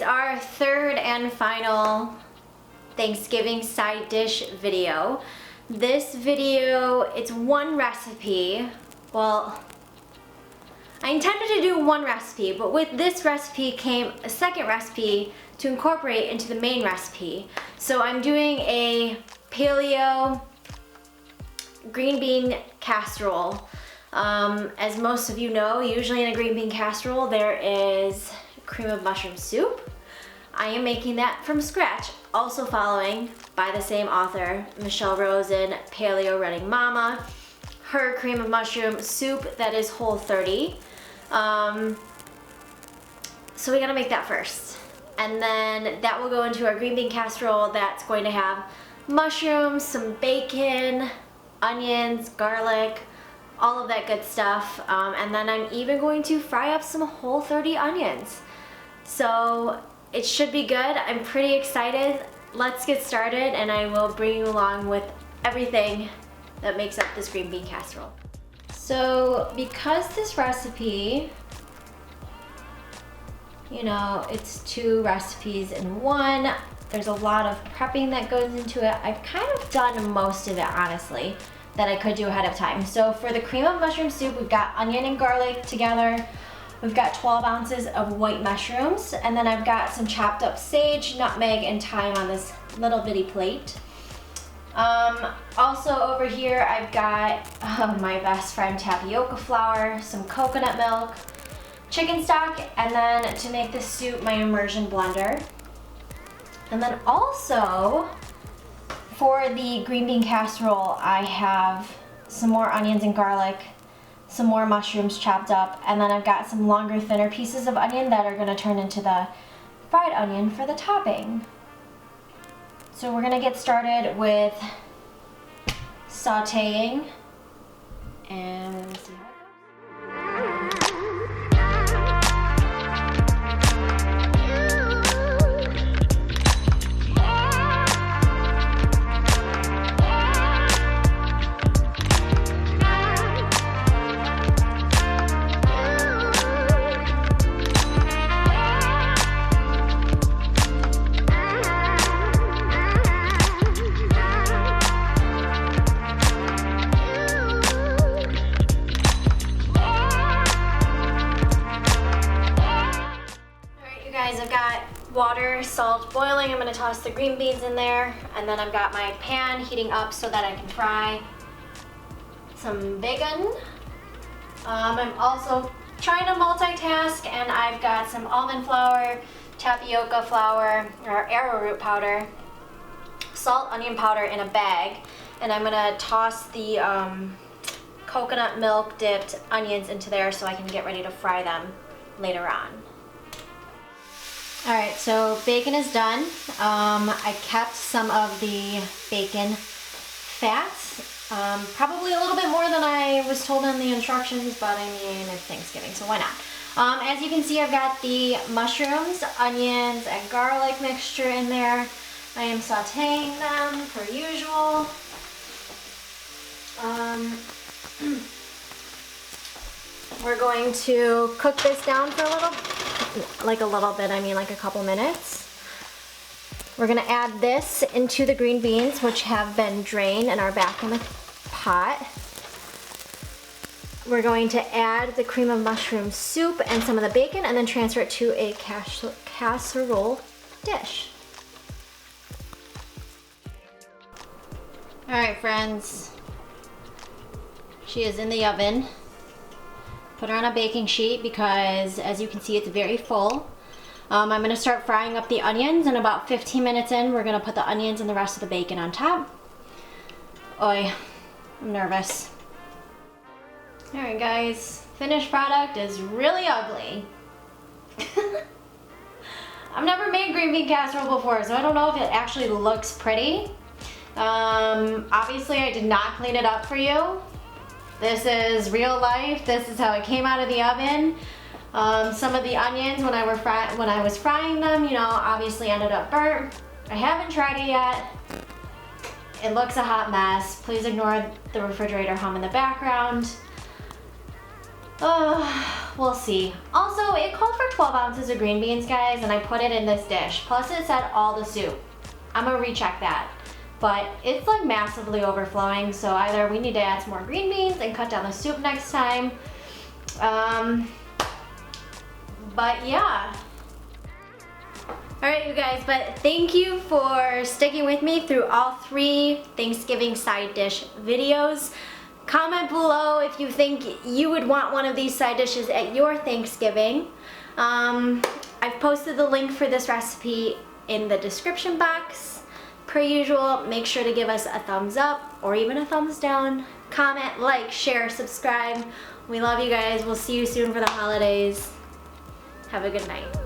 our third and final Thanksgiving side dish video. This video, it's one recipe. Well, I intended to do one recipe, but with this recipe came a second recipe to incorporate into the main recipe. So I'm doing a paleo green bean casserole. As most of you know, usually in a green bean casserole there is cream of mushroom soup. I am making that from scratch, also following by the same author, Michele Rosen, Paleo Running Mama, her cream of mushroom soup that is Whole30. So we gotta make that first. And then that will go into our green bean casserole that's going to have mushrooms, some bacon, onions, garlic, all of that good stuff. And then I'm even going to fry up some Whole30 onions. So it should be good. I'm pretty excited. Let's get started and I will bring you along with everything that makes up this green bean casserole. So because this recipe, you know, it's two recipes in one, there's a lot of prepping that goes into it. I've kind of done most of it, honestly, that I could do ahead of time. So for the cream of mushroom soup, we've got onion and garlic together. We've got 12 ounces of white mushrooms, and then I've got some chopped up sage, nutmeg, and thyme on this little bitty plate. Also over here, I've got my best friend tapioca flour, some coconut milk, chicken stock, and then to make this soup, my immersion blender. And then also, for the green bean casserole, I have some more onions and garlic, some more mushrooms chopped up, and then I've got some longer, thinner pieces of onion that are gonna turn into the fried onion for the topping. So we're gonna get started with sauteing, and we'll see how it goes. I've got water, salt boiling. I'm going to toss the green beans in there, and then I've got my pan heating up so that I can fry some bacon. I'm also trying to multitask, and I've got some almond flour, tapioca flour, or arrowroot powder, salt, onion powder in a bag, and I'm going to toss the coconut milk dipped onions into there so I can get ready to fry them later on. Alright, so bacon is done. I kept some of the bacon fats, probably a little bit more than I was told in the instructions, but I mean, it's Thanksgiving, so why not? As you can see, I've got the mushrooms, onions, and garlic mixture in there. I am sauteing them per usual. We're going to cook this down for a little bit, I mean like a couple minutes. We're gonna add this into the green beans, which have been drained and are back in the pot. We're going to add the cream of mushroom soup and some of the bacon, and then transfer it to a casserole dish. All right, friends, she is in the oven. Put her on a baking sheet because, as you can see, it's very full. I'm going to start frying up the onions, and about 15 minutes in, we're going to put the onions and the rest of the bacon on top. Oi, I'm nervous. Alright guys, finished product is really ugly. I've never made green bean casserole before, so I don't know if it actually looks pretty. Obviously I did not clean it up for you. This is real life. This is how it came out of the oven. Some of the onions, when I was frying them, you know, obviously ended up burnt. I haven't tried it yet. It looks a hot mess. Please ignore the refrigerator hum in the background. We'll see. Also, it called for 12 ounces of green beans, guys, and I put it in this dish. Plus it said all the soup. I'm gonna recheck that. But it's like massively overflowing, so either we need to add some more green beans and cut down the soup next time. But yeah. Alright, you guys, but thank you for sticking with me through all 3 Thanksgiving side dish videos. Comment below if you think you would want one of these side dishes at your Thanksgiving. I've posted the link for this recipe in the description box. Per usual, make sure to give us a thumbs up or even a thumbs down. Comment, like, share, subscribe. We love you guys. We'll see you soon for the holidays. Have a good night.